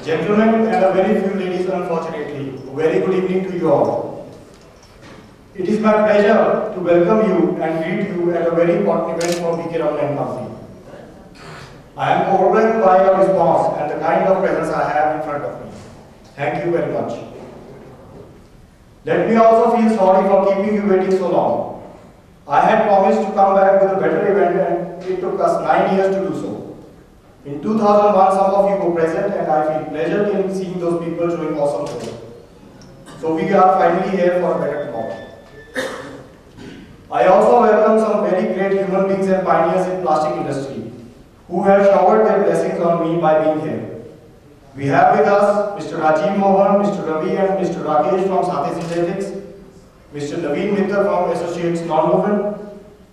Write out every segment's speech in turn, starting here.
Gentlemen and a very few ladies, unfortunately, a very good evening to you all. It is my pleasure to welcome you and greet you at a very important event for BK Raman Company. I am overwhelmed by your response and the kind of presence I have in front of me. Thank you very much. Let me also feel sorry for keeping you waiting so long. I had promised to come back with a better event and it took us 9 years to do so. In 2001, some of you were present and I feel pleasure in seeing those people doing awesome work. So we are finally here for a better tomorrow. I also welcome some very great human beings and pioneers in plastic industry who have showered their blessings on me by being here. We have with us Mr. Rajiv Mohan, Mr. Ravi and Mr. Rakesh from Sathe Synthetics, Mr. Naveen Mittal from Associates Nonwoven,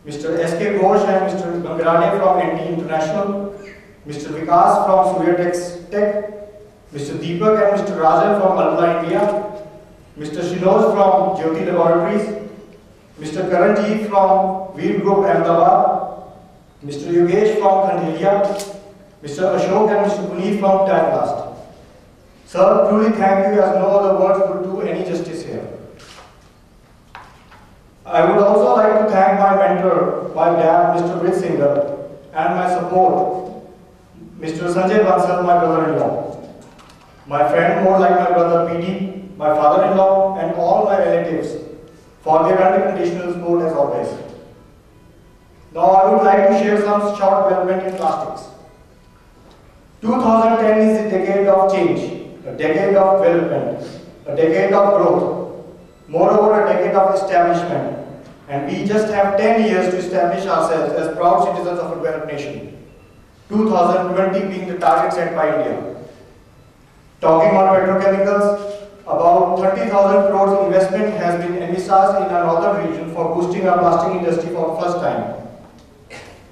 Mr. S.K. Ghosh and Mr. Gangrade from NT International, Mr. Vikas from Suryatex Tech, Mr. Deepak and Mr. Rajan from Alpha India, Mr. Shinoj from Jyoti Laboratories, Mr. Karanjeev from Veer Group Ahmedabad, Mr. Yogesh from Khandelia, Mr. Ashok and Mr. Puneet from Tagblast. Sir, truly thank you as no other words would do any justice here. I would also like to thank my mentor, my dad, Mr. Singal, and my support, Mr. Sanjay Bansal, my brother-in-law, my friend more like my brother PD, my father-in-law, and all my relatives for their unconditional support as always. Now I would like to share some short development in plastics. 2010 is a decade of change, a decade of development, a decade of growth, moreover a decade of establishment, and we just have 10 years to establish ourselves as proud citizens of a developed nation. 2020 being the target set by India. Talking on petrochemicals, about 30,000 crores investment has been envisaged in our northern region for boosting our plastic industry for the first time.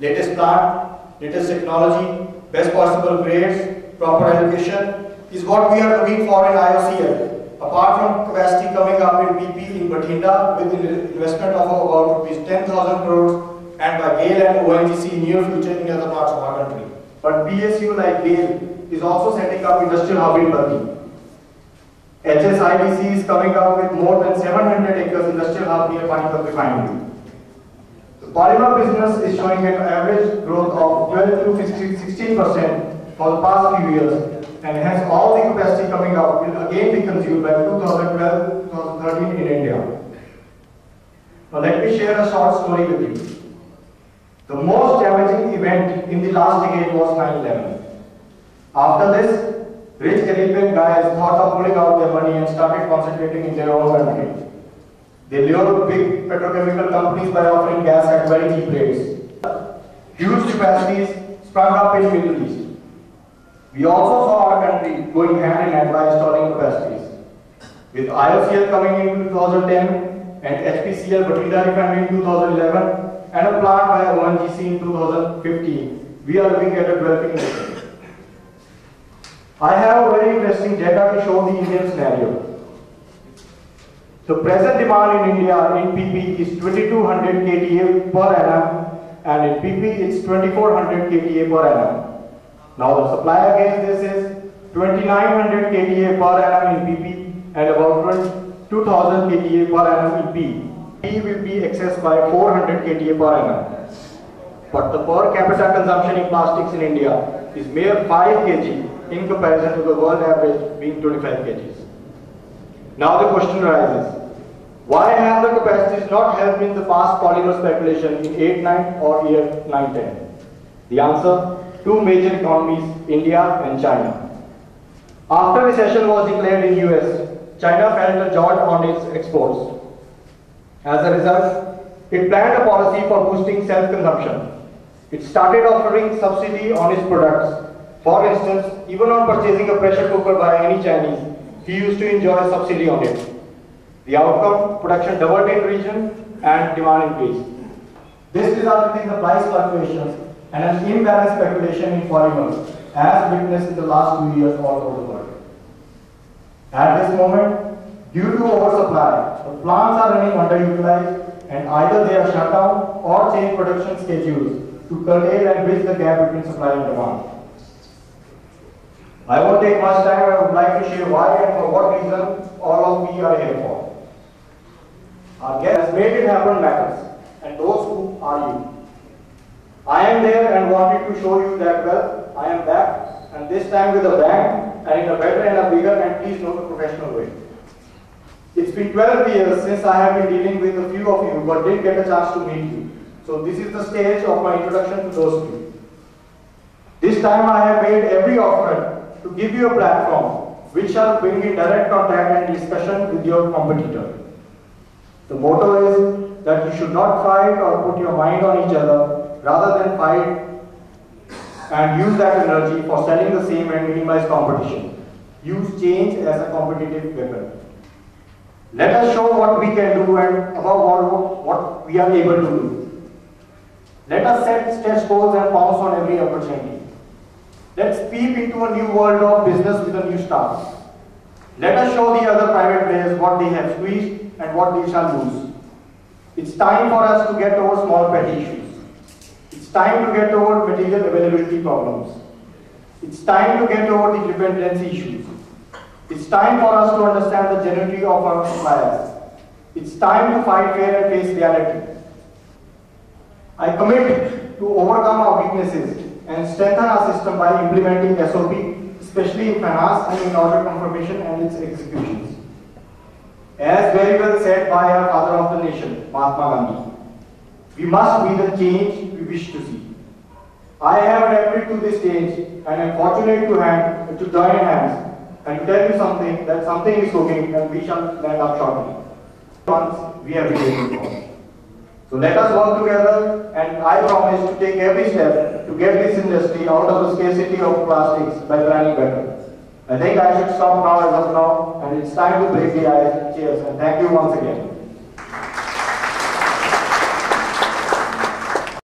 Latest plant, latest technology, best possible grades, proper allocation is what we are looking for in IOCL. Apart from capacity coming up in PP in Bathinda with an investment of about rupees 10,000 crores and by GAIL and ONGC in near future in other parts of our country. But PSU like GAIL is also setting up industrial hub in Pati. HSIDC is coming up with more than 700 acres industrial hub near Panipat refinery. The polymer business is showing an average growth of 12 to 16% for the past few years, and hence all the capacity coming up will again be consumed by 2012-2013 in India. Now let me share a short story with you. The most damaging event in the last decade was 9/11. After this, rich Caribbean guys thought of pulling out their money and started concentrating in their own country. They lured big petrochemical companies by offering gas at very cheap rates. Huge capacities sprung up in the Middle East. We also saw our country going hand in hand by installing capacities. With IOCL coming in 2010 and HPCL Bathinda refinery in 2011 and a plant by ONGC in 2015, we are looking at a developing nation. I have a very interesting data to show the Indian scenario. The present demand in India in PP is 2200 KTA per annum and in PP it's 2400 KTA per annum. Now the supply against this is 2900 KTA per annum in PP and about 2000 KTA per annum in P. P will be excess by 400 KTA per annum. But the per capita consumption in plastics in India is mere 5 kg in comparison to the world average being 25 kgs. Now the question arises, why have the capacities not helped in the past polymer speculation in 8-9 or year 9-10? The answer, two major economies, India and China. After recession was declared in US, China felt a jolt on its exports. As a result, it planned a policy for boosting self-consumption. It started offering subsidy on its products. For instance, even on purchasing a pressure cooker by any Chinese, he used to enjoy a subsidy on it. The outcome, production doubled in region and demand increased. This resulted in the price fluctuations and an imbalanced speculation in polymers, as witnessed in the last 2 years all over the world. At this moment, due to oversupply, the plants are running underutilized and either they are shut down or change production schedules to curtail and bridge the gap between supply and demand. I won't take much time. I would like to share why and for what reason all of we are here for. Our guest has made it happen matters, and those who are you. I am there and wanted to show you that well, I am back, and this time with a bang, and in a better and a bigger and please note a professional way. It's been 12 years since I have been dealing with a few of you, but didn't get a chance to meet you. So this is the stage of my introduction to those few. This time I have made every offer to give you a platform which shall bring in direct contact and discussion with your competitor. The motto is that you should not fight or put your mind on each other, rather than fight and use that energy for selling the same and minimize competition. Use change as a competitive weapon. Let us show what we can do and above all what we are able to do. Let us set stretch goals and pounce on every opportunity. Let's peep into a new world of business with a new start. Let us show the other private players what they have squeezed and what they shall lose. It's time for us to get over small petty issues. It's time to get over material availability problems. It's time to get over the dependency issues. It's time for us to understand the genuinity of our suppliers. It's time to fight fair and face reality. I commit to overcome our weaknesses and strengthen our system by implementing SOP, especially in finance and in order confirmation and its executions. As very well said by our father of the nation, Mahatma Gandhi, we must be the change we wish to see. I have adapted to this change and am fortunate to join hands and to tell you something, that something is cooking and we shall land up shortly. Once we have been waiting for. So let us work together, and I promise to take every step to get this industry out of the scarcity of plastics by planning better. I think I should stop now as of now, and it's time to break the ice. Cheers, and thank you once again.